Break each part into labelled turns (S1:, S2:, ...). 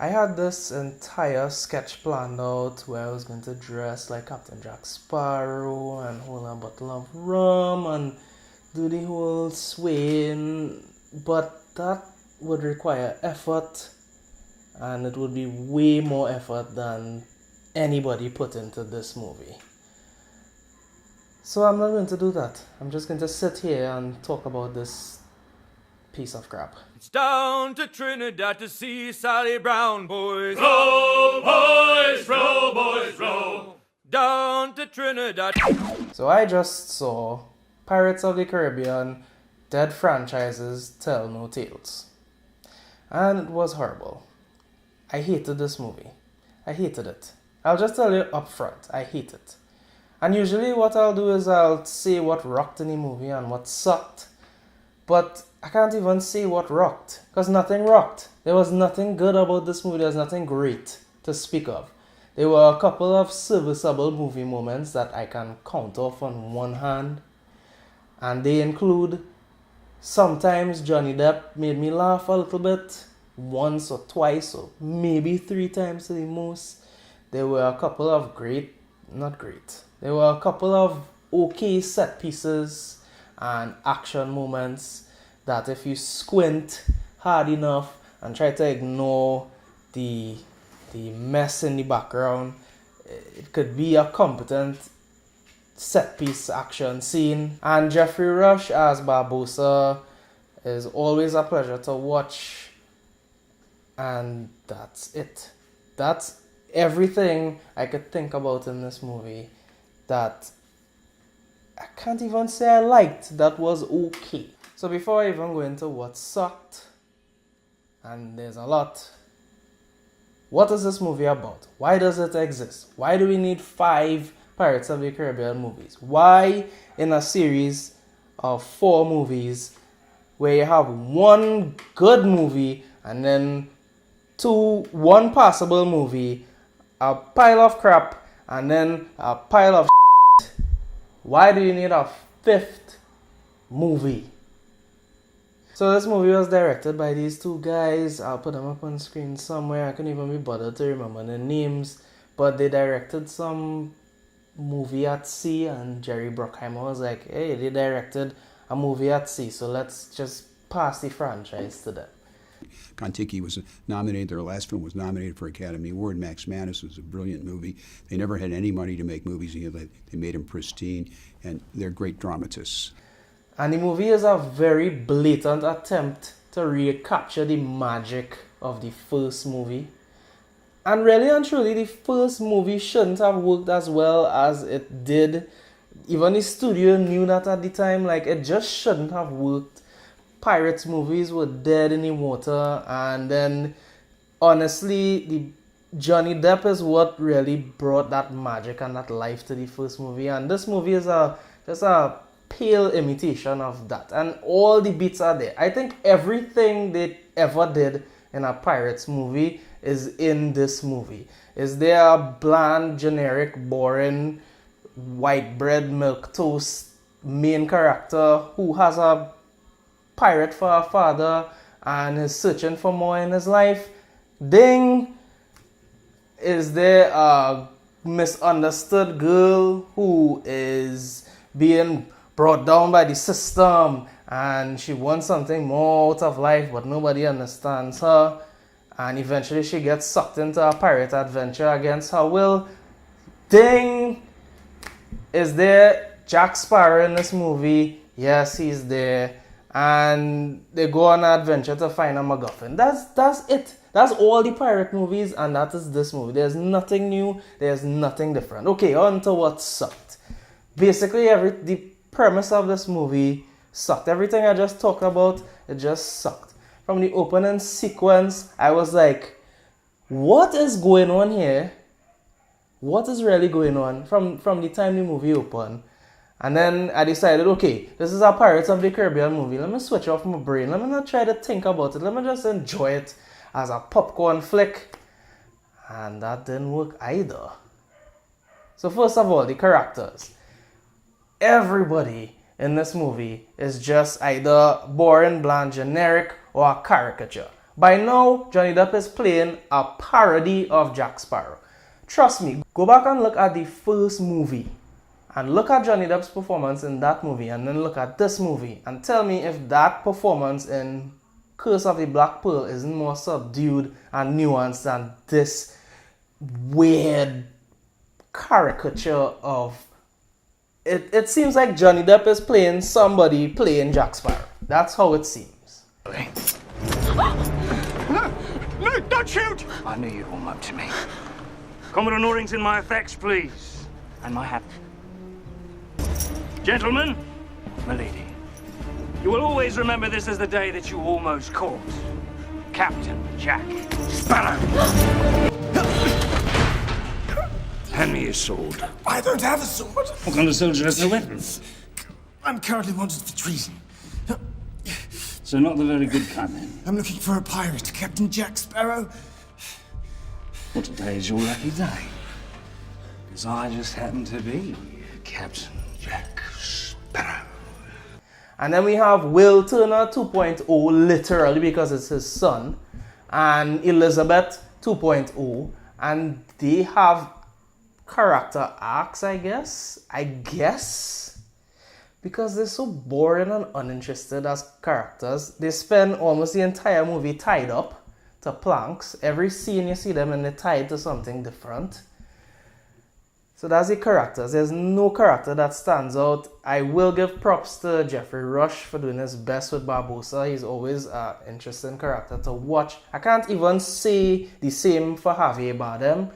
S1: I had this entire sketch planned out where I was going to dress like Captain Jack Sparrow and hold a bottle of rum and do the whole swaying, but that would require effort, and it would be way more effort than anybody put into this movie. So I'm not going to do that. I'm just going to sit here and talk about this piece of crap.
S2: It's down to Trinidad to see Sally Brown, boys.
S3: Row, boys, row, boys, row.
S2: Down to Trinidad.
S1: So I just saw Pirates of the Caribbean dead franchises tell no tales. And it was horrible. I hated this movie. I hated it. I'll just tell you up front, I hate it. And usually what I'll do is I'll say what rocked in the movie and what sucked. But I can't even say what rocked, because nothing rocked. There was nothing good about this movie. There's nothing great to speak of. There were a couple of serviceable movie moments that I can count off on one hand. And they include, sometimes Johnny Depp made me laugh a little bit, once or twice or maybe 3 times to the most. There were a couple of there were a couple of okay set pieces and action moments that if you squint hard enough and try to ignore the mess in the background, it could be a competent set piece action scene. And Jeffrey Rush as Barbossa is always a pleasure to watch, and that's it. That's everything I could think about in this movie that I can't even say I liked. That was okay. So before I even go into what sucked, and there's a lot, what is this movie about? Why does it exist? Why do we need 5 Pirates of the Caribbean movies? Why in a series of 4 movies where you have 1 good movie and then 1 passable movie, a pile of crap, and then a pile of shit? Why do you need a 5th movie? So this movie was directed by these 2 guys. I'll put them up on screen somewhere. I couldn't even be bothered to remember their names. But they directed some movie at sea, and Jerry Bruckheimer was like, hey, they directed a movie at sea, so let's just pass the franchise to them.
S4: Kon-Tiki was nominated, their last film was nominated for Academy Award. Max Manus was a brilliant movie. They never had any money to make movies. They made them pristine, and they're great dramatists.
S1: And the movie is a very blatant attempt to recapture the magic of the first movie. And really and truly, the first movie shouldn't have worked as well as it did. Even the studio knew that at the time. Like, it just shouldn't have worked. Pirates movies were dead in the water. And then, honestly, the Johnny Depp is what really brought that magic and that life to the first movie. And this movie is just a pale imitation of that, and all the beats are there. I think everything they ever did in a Pirates movie is in this movie. Is there a bland, generic, boring, white bread, milquetoast main character who has a pirate for a father and is searching for more in his life? Ding! Is there a misunderstood girl who is being brought down by the system and she wants something more out of life, but nobody understands her, and eventually she gets sucked into a pirate adventure against her will? Ding! Is there Jack Sparrow in this movie? Yes, he's there, and they go on an adventure to find a MacGuffin. That's it. That's all the pirate movies, and that is this movie. There's nothing new. There's nothing different. Okay, on to what sucked. Basically, the premise of this movie sucked. Everything I just talked about, it just sucked. From the opening sequence, I was like, what is going on here? What is really going on from the time the movie opened? And then I decided, okay, this is a Pirates of the Caribbean movie. Let me switch off my brain. Let me not try to think about it. Let me just enjoy it as a popcorn flick. And that didn't work either. So first of all, the characters. Everybody in this movie is just either boring, bland, generic, or a caricature. By now, Johnny Depp is playing a parody of Jack Sparrow. Trust me, go back and look at the first movie and look at Johnny Depp's performance in that movie and then look at this movie and tell me if that performance in Curse of the Black Pearl isn't more subdued and nuanced than this weird caricature of... It seems like Johnny Depp is playing somebody playing Jack Sparrow. That's how it seems.
S3: No, don't shoot!
S5: I knew you'd warm up to me.
S3: Commodore Norrington, my effects, please.
S5: And my hat,
S3: Gentlemen,
S5: milady.
S3: you will always remember this as the day that you almost caught Captain Jack Sparrow. Hand me your sword.
S6: I don't have a sword.
S3: What kind of soldier has no weapon?
S6: I'm currently wanted for treason.
S3: So not the very good kind then.
S6: I'm looking for a pirate, Captain Jack Sparrow.
S3: Well, today is your lucky day. Because I just happen to be Captain Jack Sparrow.
S1: And then we have Will Turner 2.0, literally because it's his son, and Elizabeth 2.0, and they have character arcs, I guess, because they're so boring and uninterested as characters. They spend almost the entire movie tied up to planks. Every scene you see them and they're tied to something different. So that's the characters. There's no character that stands out. I will give props to Jeffrey Rush for doing his best with Barbossa. He's always an interesting character to watch. I can't even say the same for Javier Bardem,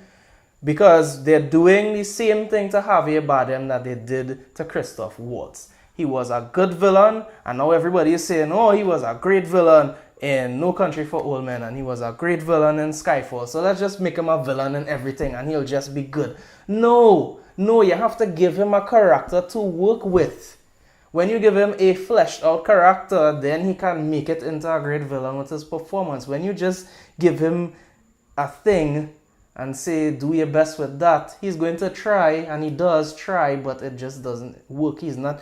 S1: because they're doing the same thing to Javier Bardem that they did to Christoph Waltz. He was a good villain, and now everybody is saying, oh, he was a great villain in No Country for Old Men, and he was a great villain in Skyfall. So let's just make him a villain in everything, and he'll just be good. No, you have to give him a character to work with. When you give him a fleshed out character, then he can make it into a great villain with his performance. When you just give him a thing and say, do your best with that, he's going to try, and he does try, but it just doesn't work. He's not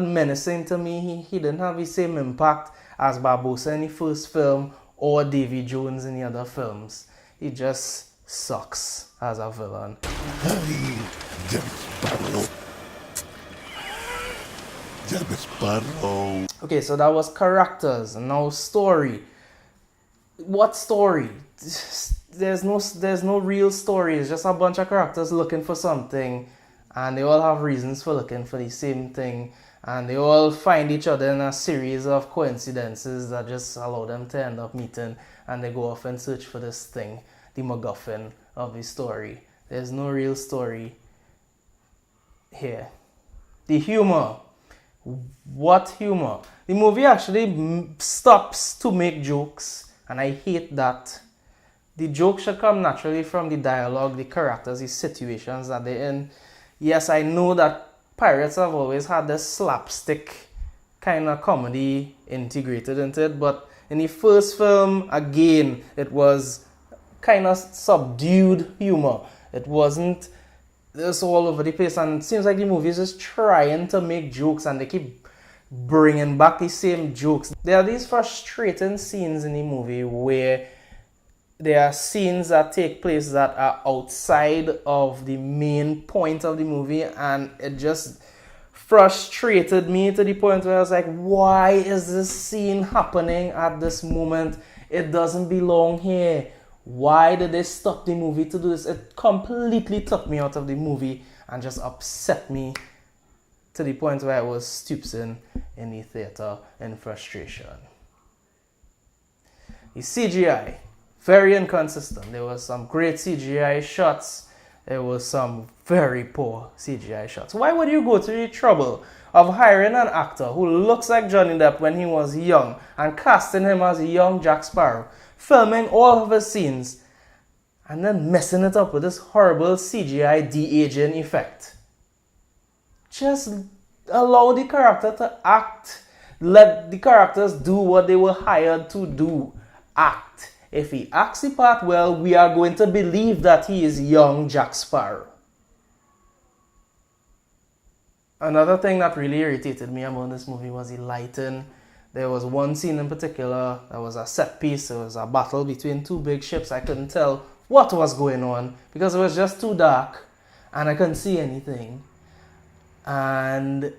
S1: menacing to me. He didn't have the same impact as Barbossa in the first film or Davy Jones in the other films. He just sucks as a villain. Okay, so that was characters. Now story. What story? There's no real story. It's just a bunch of characters looking for something, and they all have reasons for looking for the same thing, and they all find each other in a series of coincidences that just allow them to end up meeting, and they go off and search for this thing, the MacGuffin of the story. There's no real story here. The humor. What humor? The movie actually stops to make jokes, and I hate that. The joke should come naturally from the dialogue, the characters, the situations that they're in. Yes, I know that pirates have always had this slapstick kind of comedy integrated into it, but in the first film, again, it was kind of subdued humor. It wasn't this all over the place, and it seems like the movie is just trying to make jokes, and they keep bringing back the same jokes. There are these frustrating scenes in the movie where there are scenes that take place that are outside of the main point of the movie, and it just frustrated me to the point where I was like, why is this scene happening at this moment? It doesn't belong here. Why did they stop the movie to do this? It completely took me out of the movie and just upset me to the point where I was stooping in the theater in frustration. The CGI. Very inconsistent. There was some great CGI shots. There was some very poor CGI shots. Why would you go to the trouble of hiring an actor who looks like Johnny Depp when he was young and casting him as a young Jack Sparrow, filming all of his scenes, and then messing it up with this horrible CGI de-aging effect? Just allow the character to act. Let the characters do what they were hired to do. Act. If he acts the part well, we are going to believe that he is young Jack Sparrow. Another thing that really irritated me about this movie was the lighting. There was one scene in particular that was a set piece. It was a battle between two big ships. I couldn't tell what was going on because it was just too dark and I couldn't see anything. And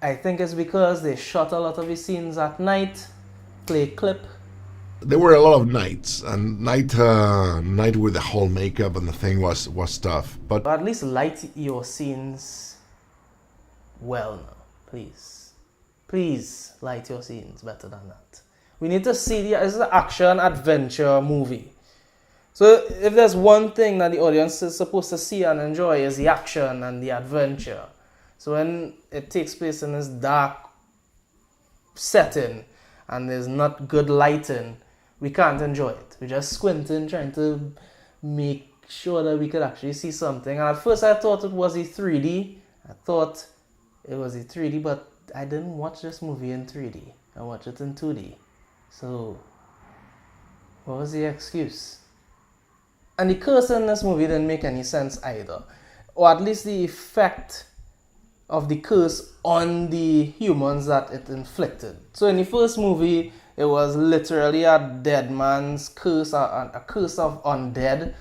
S1: I think it's because they shot a lot of the scenes at night, play clip.
S7: There were a lot of nights, and night with the whole makeup and the thing was tough. But
S1: At least light your scenes well now, please. Please light your scenes better than that. We need to see this is an action adventure movie. So if there's one thing that the audience is supposed to see and enjoy is the action and the adventure. So when it takes place in this dark setting and there's not good lighting, we can't enjoy it. We're just squinting, trying to make sure that we could actually see something. And at first I thought it was a 3D. I thought it was a 3D, but I didn't watch this movie in 3D. I watched it in 2D. So, what was the excuse? And the curse in this movie didn't make any sense either. Or at least the effect of the curse on the humans that it inflicted. So in the first movie, it was literally a dead man's curse, a curse of undead.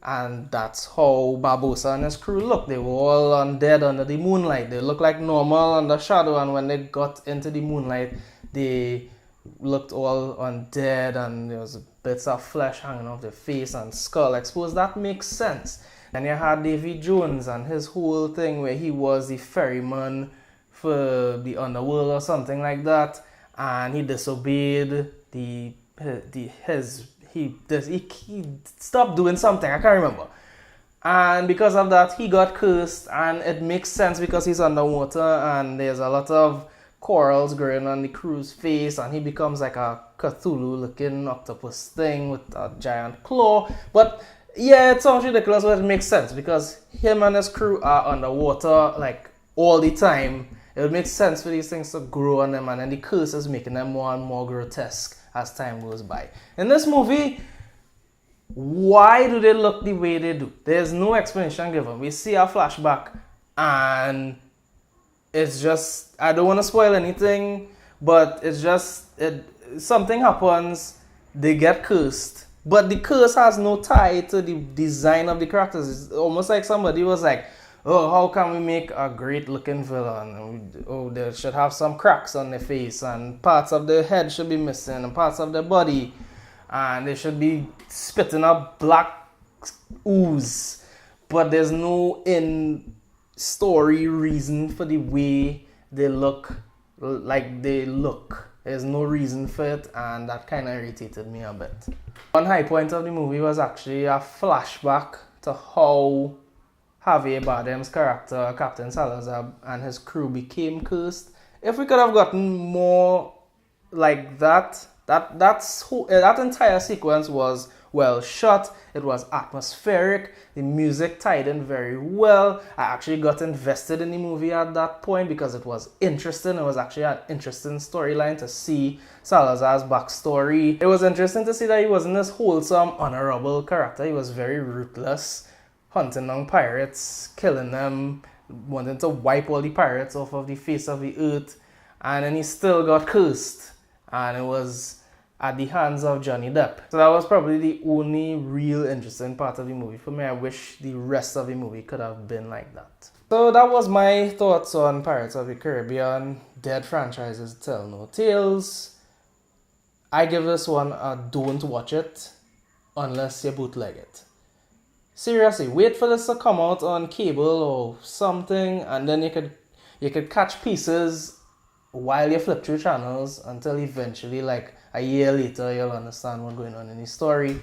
S1: And that's how Barbossa and his crew looked. They were all undead under the moonlight. They looked like normal under shadow, and when they got into the moonlight, they looked all undead, and there was bits of flesh hanging off their face and skull exposed. That makes sense. And you had Davy Jones and his whole thing where he was the ferryman for the underworld or something like that, and he disobeyed he stopped doing something, I can't remember. And because of that, he got cursed, and it makes sense because he's underwater and there's a lot of corals growing on the crew's face, and he becomes like a Cthulhu-looking octopus thing with a giant claw. But yeah, it sounds ridiculous, but it makes sense because him and his crew are underwater like all the time. It would make sense for these things to grow on them, and then the curse is making them more and more grotesque as time goes by. In this movie, why do they look the way they do? There's no explanation given. We see a flashback and it's just, I don't want to spoil anything, but it's just, something happens, they get cursed. But the curse has no tie to the design of the characters. It's almost like somebody was like, oh, how can we make a great looking villain? Oh, they should have some cracks on their face, and parts of their head should be missing, and parts of their body, and they should be spitting up black ooze. But there's no in-story reason for the way they look like they look. There's no reason for it, and that kind of irritated me a bit. One high point of the movie was actually a flashback to how Javier Bardem's character, Captain Salazar, and his crew became cursed. If we could have gotten more like that, that entire sequence was well shot. It was atmospheric. The music tied in very well. I actually got invested in the movie at that point because it was interesting. It was actually an interesting storyline to see Salazar's backstory. It was interesting to see that he wasn't this wholesome, honorable character. He was very ruthless, hunting down pirates, killing them, wanting to wipe all the pirates off of the face of the earth, and then he still got cursed, and it was at the hands of Johnny Depp. So that was probably the only real interesting part of the movie for me. I wish the rest of the movie could have been like that. So that was my thoughts on Pirates of the Caribbean. Dead franchises tell no tales. I give this one a don't watch it unless you bootleg it. Seriously, wait for this to come out on cable or something, and then you could catch pieces while you flip through channels until eventually, like a year later, you'll understand what's going on in the story.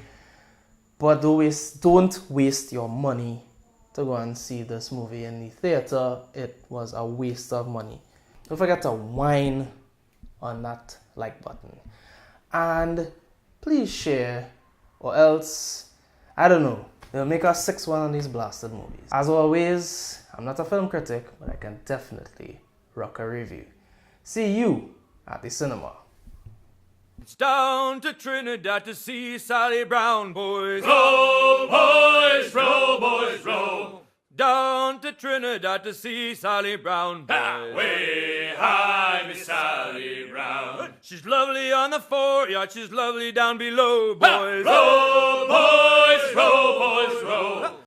S1: But don't waste your money to go and see this movie in the theater. It was a waste of money. Don't forget to whine on that like button. And please share, or else, I don't know, they'll make us 6-1 on these blasted movies. As always, I'm not a film critic, but I can definitely rock a review. See you at the cinema.
S2: It's down to Trinidad to see Sally Brown, boys. Row, boys, row, boys, row. Down to Trinidad to see Sally Brown, boys.
S8: Way high, Miss Sally Brown.
S2: She's lovely on the fore, yeah, she's lovely down below, boys.
S8: Row, boys, row.